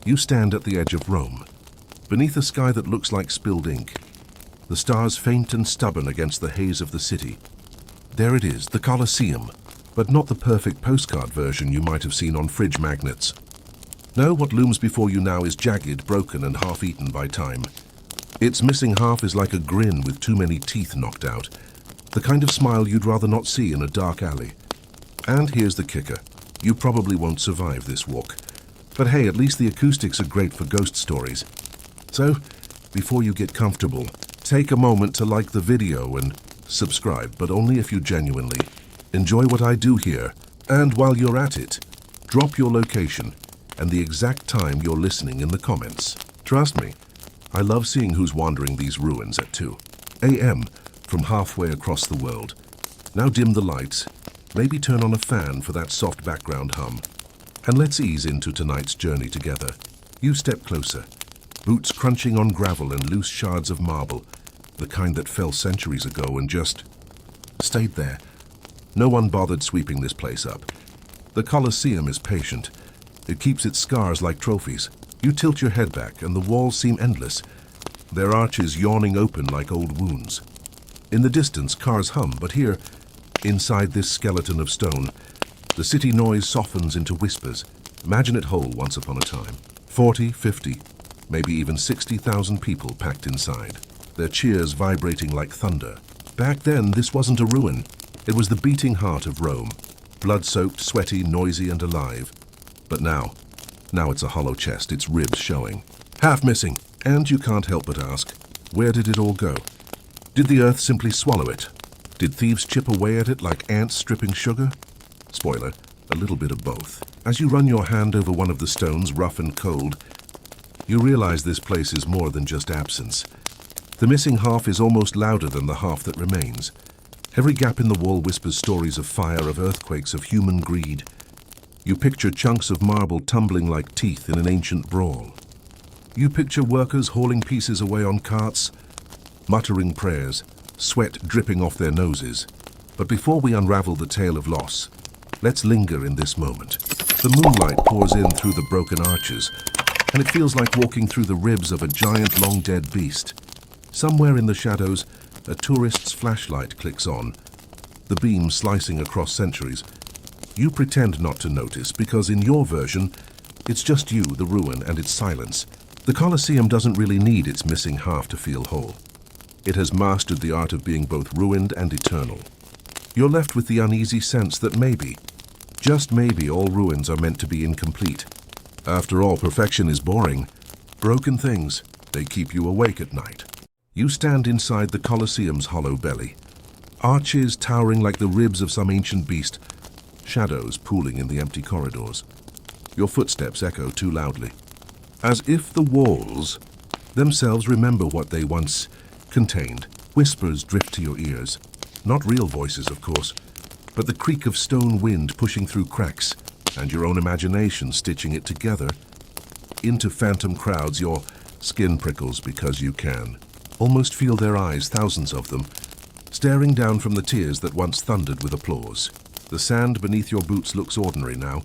You stand at the edge of Rome, beneath a sky that looks like spilled ink. The stars faint and stubborn against the haze of the city. There it is, the Colosseum, but not the perfect postcard version you might have seen on fridge magnets. No, what looms before you now is jagged, broken, and half-eaten by time. Its missing half is like a grin with too many teeth knocked out, the kind of smile you'd rather not see in a dark alley. And here's the kicker. You probably won't survive this walk. But hey, at least the acoustics are great for ghost stories. So, before you get comfortable, take a moment to like the video and subscribe, but only if you genuinely enjoy what I do here. And while you're at it, drop your location and the exact time you're listening in the comments. Trust me, I love seeing who's wandering these ruins at 2 a.m. from halfway across the world. Now dim the lights, maybe turn on a fan for that soft background hum, and let's ease into tonight's journey together. You step closer, boots crunching on gravel and loose shards of marble, the kind that fell centuries ago and just stayed there. No one bothered sweeping this place up. The Colosseum is patient. It keeps its scars like trophies. You tilt your head back and the walls seem endless, their arches yawning open like old wounds. In the distance, cars hum, but here, inside this skeleton of stone, the city noise softens into whispers. Imagine it whole once upon a time. 40, 50, maybe even 60,000 people packed inside, their cheers vibrating like thunder. Back then, this wasn't a ruin. It was the beating heart of Rome, blood-soaked, sweaty, noisy, and alive. But now it's a hollow chest, its ribs showing. Half missing, and you can't help but ask, where did it all go? Did the earth simply swallow it? Did thieves chip away at it like ants stripping sugar? Spoiler, a little bit of both. As you run your hand over one of the stones, rough and cold, you realize this place is more than just absence. The missing half is almost louder than the half that remains. Every gap in the wall whispers stories of fire, of earthquakes, of human greed. You picture chunks of marble tumbling like teeth in an ancient brawl. You picture workers hauling pieces away on carts, muttering prayers, sweat dripping off their noses. But before we unravel the tale of loss, let's linger in this moment. The moonlight pours in through the broken arches, and it feels like walking through the ribs of a giant long-dead beast. Somewhere in the shadows, a tourist's flashlight clicks on, the beam slicing across centuries. You pretend not to notice because in your version, it's just you, the ruin, and its silence. The Colosseum doesn't really need its missing half to feel whole. It has mastered the art of being both ruined and eternal. You're left with the uneasy sense that maybe, just maybe, all ruins are meant to be incomplete. After all, perfection is boring. Broken things, they keep you awake at night. You stand inside the Colosseum's hollow belly, arches towering like the ribs of some ancient beast, shadows pooling in the empty corridors. Your footsteps echo too loudly, as if the walls themselves remember what they once contained. Whispers drift to your ears, not real voices, of course, but the creak of stone wind pushing through cracks, and your own imagination stitching it together into phantom crowds. Your skin prickles because you can almost feel their eyes, thousands of them, staring down from the tears that once thundered with applause. The sand beneath your boots looks ordinary now,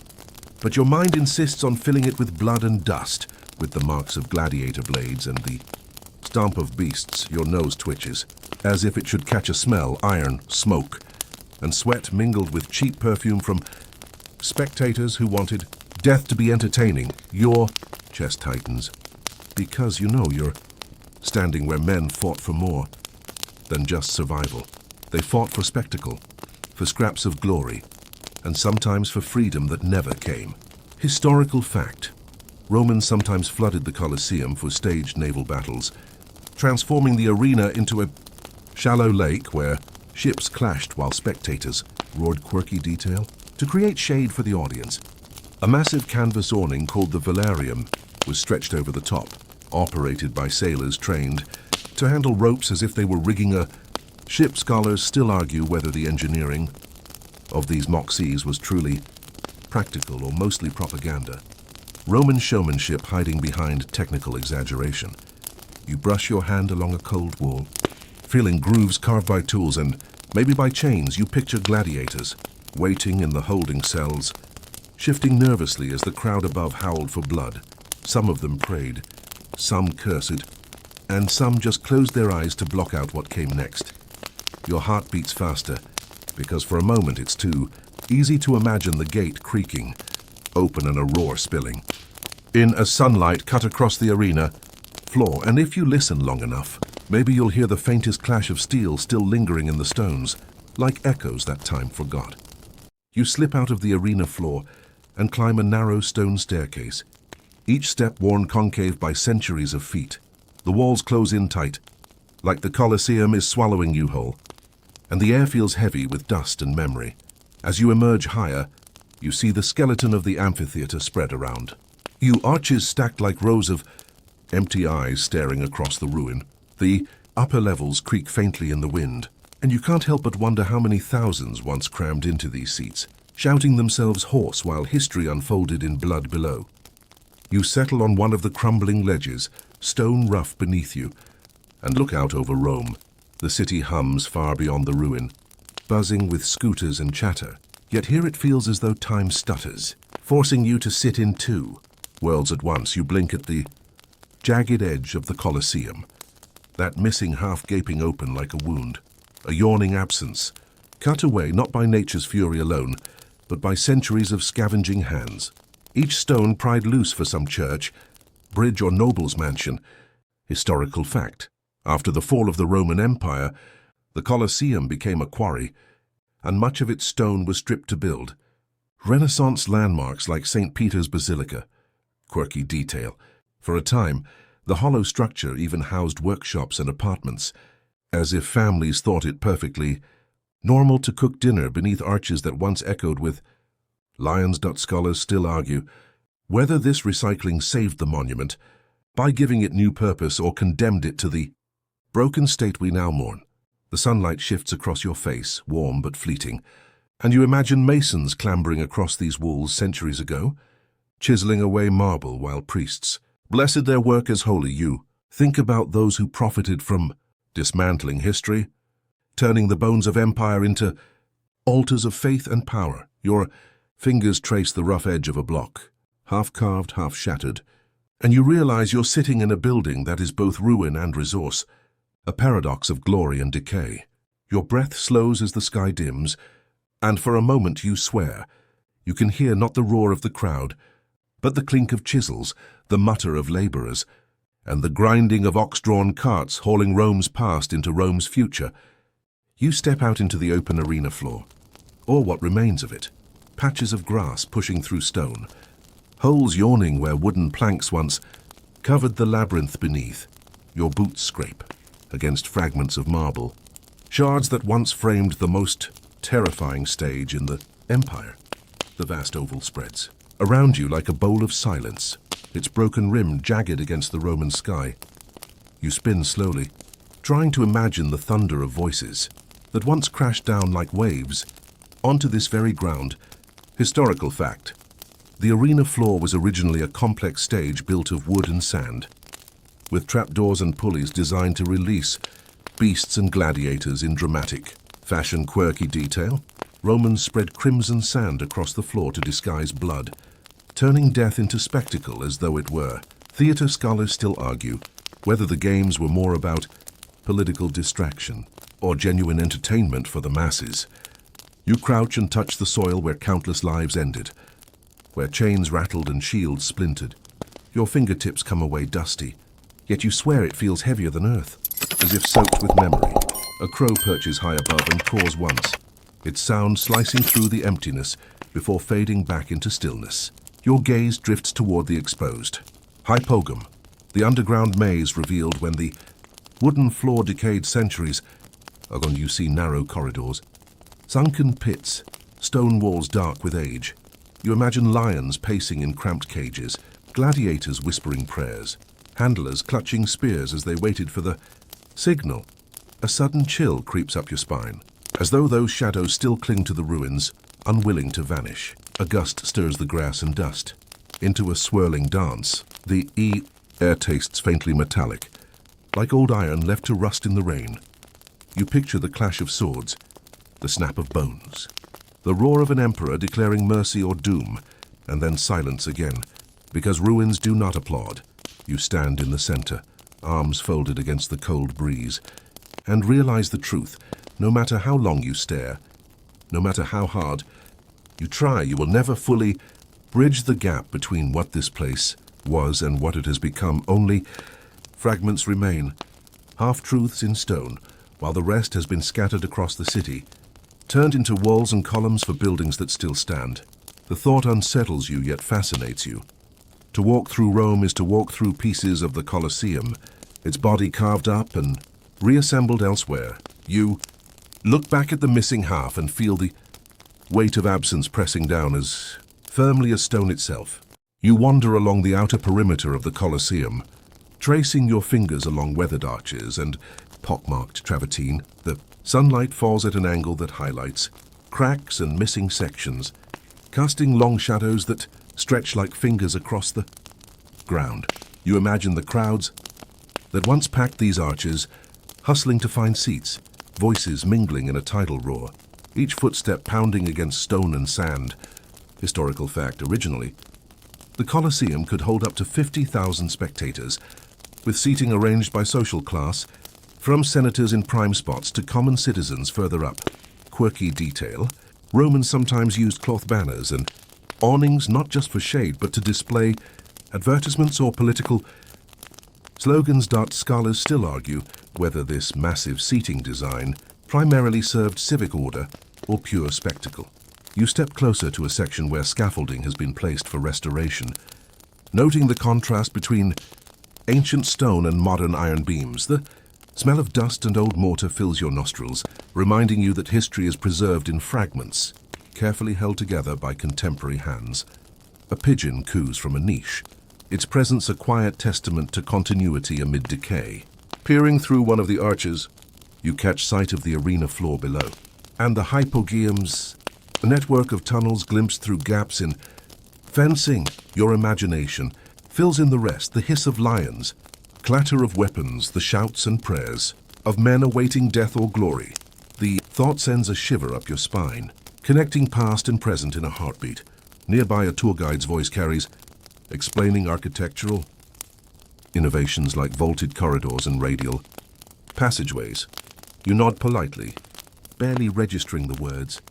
but your mind insists on filling it with blood and dust, with the marks of gladiator blades and the stomp of beasts. Your nose twitches, as if it should catch a smell, iron, smoke, and sweat mingled with cheap perfume from spectators who wanted death to be entertaining. Your chest tightens, because you know you're standing where men fought for more than just survival. They fought for spectacle, for scraps of glory, and sometimes for freedom that never came. Historical fact: Romans sometimes flooded the Colosseum for staged naval battles, transforming the arena into a shallow lake where ships clashed while spectators roared. Quirky detail to create shade for the audience. A massive canvas awning called the velarium was stretched over the top, operated by sailors trained to handle ropes as if they were rigging a ship. Scholars still argue whether the engineering of these mock seas was truly practical or mostly propaganda. Roman showmanship hiding behind technical exaggeration. You brush your hand along a cold wall, feeling grooves carved by tools and maybe by chains. You picture gladiators waiting in the holding cells, shifting nervously as the crowd above howled for blood. Some of them prayed, some cursed, and some just closed their eyes to block out what came next. Your heart beats faster, because for a moment it's too easy to imagine the gate creaking, open and a roar spilling. In a sunlight cut across the arena floor, and if you listen long enough, maybe you'll hear the faintest clash of steel still lingering in the stones, like echoes that time forgot. You slip out of the arena floor and climb a narrow stone staircase, each step worn concave by centuries of feet. The walls close in tight, like the Colosseum is swallowing you whole, and the air feels heavy with dust and memory. As you emerge higher, you see the skeleton of the amphitheater spread around. You arches stacked like rows of empty eyes staring across the ruin. The upper levels creak faintly in the wind, and you can't help but wonder how many thousands once crammed into these seats, shouting themselves hoarse while history unfolded in blood below. You settle on one of the crumbling ledges, stone rough beneath you, and look out over Rome. The city hums far beyond the ruin, buzzing with scooters and chatter. Yet here it feels as though time stutters, forcing you to sit in two worlds at once. You blink at the jagged edge of the Colosseum, that missing half gaping open like a wound, a yawning absence, cut away not by nature's fury alone, but by centuries of scavenging hands. Each stone pried loose for some church, bridge or noble's mansion. Historical fact. After the fall of the Roman Empire, the Colosseum became a quarry, and much of its stone was stripped to build. Renaissance landmarks like St. Peter's Basilica. Quirky detail. For a time, the hollow structure even housed workshops and apartments, as if families thought it perfectly normal to cook dinner beneath arches that once echoed with lions. Scholars still argue whether this recycling saved the monument by giving it new purpose or condemned it to the broken state we now mourn. The sunlight shifts across your face, warm but fleeting, and you imagine masons clambering across these walls centuries ago, chiseling away marble while priests blessed their work as holy. You think about those who profited from dismantling history, turning the bones of empire into altars of faith and power. Your fingers trace the rough edge of a block, half carved, half shattered, and you realize you're sitting in a building that is both ruin and resource, a paradox of glory and decay. Your breath slows as the sky dims, and for a moment you swear. You can hear not the roar of the crowd, but the clink of chisels, the mutter of laborers, and the grinding of ox-drawn carts hauling Rome's past into Rome's future. You step out into the open arena floor, or what remains of it, patches of grass pushing through stone, holes yawning where wooden planks once covered the labyrinth beneath. Your boots scrape against fragments of marble, shards that once framed the most terrifying stage in the empire. The vast oval spreads around you like a bowl of silence, its broken rim jagged against the Roman sky. You spin slowly, trying to imagine the thunder of voices that once crashed down like waves onto this very ground. Historical fact. The arena floor was originally a complex stage built of wood and sand, with trapdoors and pulleys designed to release beasts and gladiators in dramatic fashion. Quirky detail. Romans spread crimson sand across the floor to disguise blood, turning death into spectacle as though it were. Theater scholars still argue whether the games were more about political distraction or genuine entertainment for the masses. You crouch and touch the soil where countless lives ended, where chains rattled and shields splintered. Your fingertips come away dusty, yet you swear it feels heavier than earth, as if soaked with memory. A crow perches high above and caws once, its sound slicing through the emptiness before fading back into stillness. Your gaze drifts toward the exposed hypogam, the underground maze revealed when the wooden floor decayed centuries ago. You see narrow corridors, sunken pits, stone walls dark with age. You imagine lions pacing in cramped cages, gladiators whispering prayers, handlers clutching spears as they waited for the signal. A sudden chill creeps up your spine, as though those shadows still cling to the ruins, unwilling to vanish. A gust stirs the grass and dust into a swirling dance. The air tastes faintly metallic, like old iron left to rust in the rain. You picture the clash of swords, the snap of bones, the roar of an emperor declaring mercy or doom, and then silence again. Because ruins do not applaud. You stand in the center, arms folded against the cold breeze, and realize the truth. No matter how long you stare, no matter how hard you try, you will never fully bridge the gap between what this place was and what it has become. Only fragments remain, half-truths in stone, while the rest has been scattered across the city, turned into walls and columns for buildings that still stand. The thought unsettles you, yet fascinates you. To walk through Rome is to walk through pieces of the Colosseum, its body carved up and reassembled elsewhere. You look back at the missing half and feel the weight of absence pressing down as firmly as stone itself. You wander along the outer perimeter of the Colosseum, tracing your fingers along weathered arches and pockmarked travertine. The sunlight falls at an angle that highlights cracks and missing sections, casting long shadows that stretch like fingers across the ground. You imagine the crowds that once packed these arches, hustling to find seats, voices mingling in a tidal roar, each footstep pounding against stone and sand. Historical fact: originally, the Colosseum could hold up to 50,000 spectators, with seating arranged by social class, from senators in prime spots to common citizens further up. Quirky detail: Romans sometimes used cloth banners and awnings not just for shade but to display advertisements or political slogans. Scholars still argue whether this massive seating design primarily served civic order or pure spectacle. You step closer to a section where scaffolding has been placed for restoration, noting the contrast between ancient stone and modern iron beams. The smell of dust and old mortar fills your nostrils, reminding you that history is preserved in fragments, carefully held together by contemporary hands. A pigeon coos from a niche, its presence a quiet testament to continuity amid decay. Peering through one of the arches, you catch sight of the arena floor below, and the hypogeums, a network of tunnels glimpsed through gaps in fencing. Your imagination fills in the rest: the hiss of lions, clatter of weapons, the shouts and prayers of men awaiting death or glory. The thought sends a shiver up your spine, connecting past and present in a heartbeat. Nearby, a tour guide's voice carries, explaining architectural innovations like vaulted corridors and radial passageways. You nod politely, barely registering the words,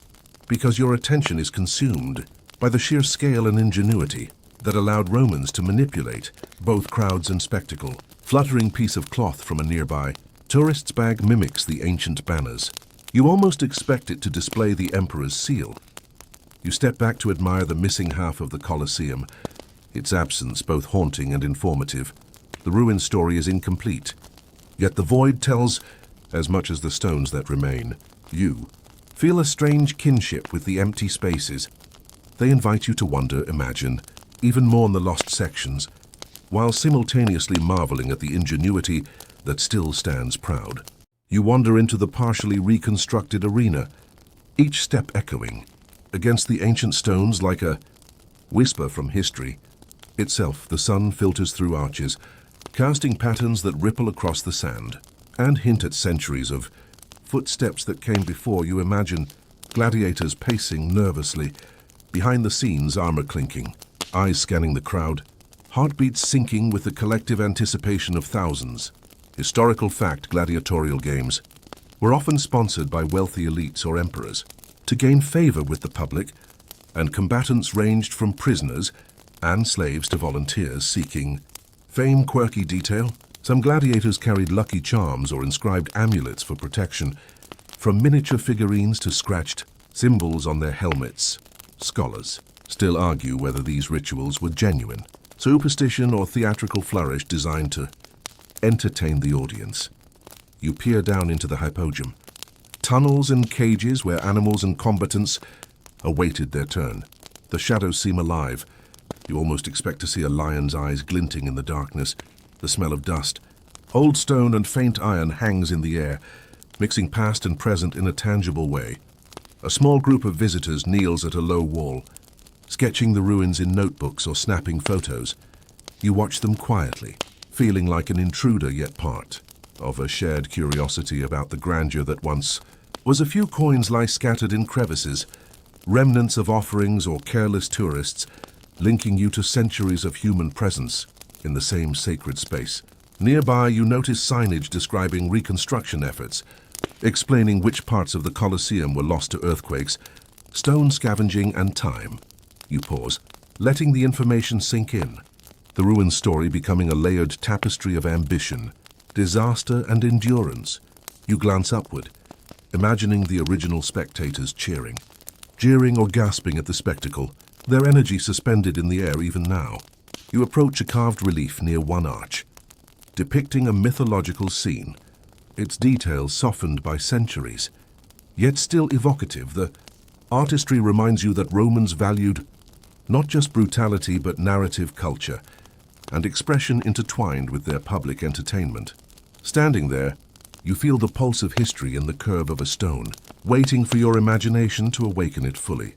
because your attention is consumed by the sheer scale and ingenuity that allowed Romans to manipulate both crowds and spectacle. Fluttering piece of cloth from a nearby tourist's bag mimics the ancient banners. You almost expect it to display the emperor's seal. You step back to admire the missing half of the Colosseum, its absence both haunting and informative. The ruined story is incomplete, yet the void tells as much as the stones that remain. You feel a strange kinship with the empty spaces. They invite you to wonder, imagine, even mourn the lost sections, while simultaneously marveling at the ingenuity that still stands proud. You wander into the partially reconstructed arena, each step echoing against the ancient stones like a whisper from history itself. The sun filters through arches, casting patterns that ripple across the sand and hint at centuries of footsteps that came before. You imagine gladiators pacing nervously, behind the scenes, armor clinking, eyes scanning the crowd, heartbeats syncing with the collective anticipation of thousands. Historical fact: gladiatorial games were often sponsored by wealthy elites or emperors to gain favor with the public, and combatants ranged from prisoners and slaves to volunteers seeking fame. Quirky detail: some gladiators carried lucky charms or inscribed amulets for protection, from miniature figurines to scratched symbols on their helmets. Scholars still argue whether these rituals were genuine, superstition, or theatrical flourish designed to entertain the audience. You peer down into the hypogeum, tunnels and cages where animals and combatants awaited their turn. The shadows seem alive. You almost expect to see a lion's eyes glinting in the darkness. The smell of dust, old stone, and faint iron hangs in the air, mixing past and present in a tangible way. A small group of visitors kneels at a low wall, sketching the ruins in notebooks or snapping photos. You watch them quietly, feeling like an intruder yet part of a shared curiosity about the grandeur that once was. A few coins lie scattered in crevices, remnants of offerings or careless tourists linking you to centuries of human presence in the same sacred space. Nearby, you notice signage describing reconstruction efforts, explaining which parts of the Colosseum were lost to earthquakes, stone scavenging, and time. You pause, letting the information sink in, the ruined story becoming a layered tapestry of ambition, disaster, and endurance. You glance upward, imagining the original spectators cheering, jeering or gasping at the spectacle, their energy suspended in the air even now. You approach a carved relief near one arch, depicting a mythological scene, its details softened by centuries, yet still evocative. The artistry reminds you that Romans valued not just brutality but narrative culture and expression intertwined with their public entertainment. Standing there, you feel the pulse of history in the curve of a stone, waiting for your imagination to awaken it fully.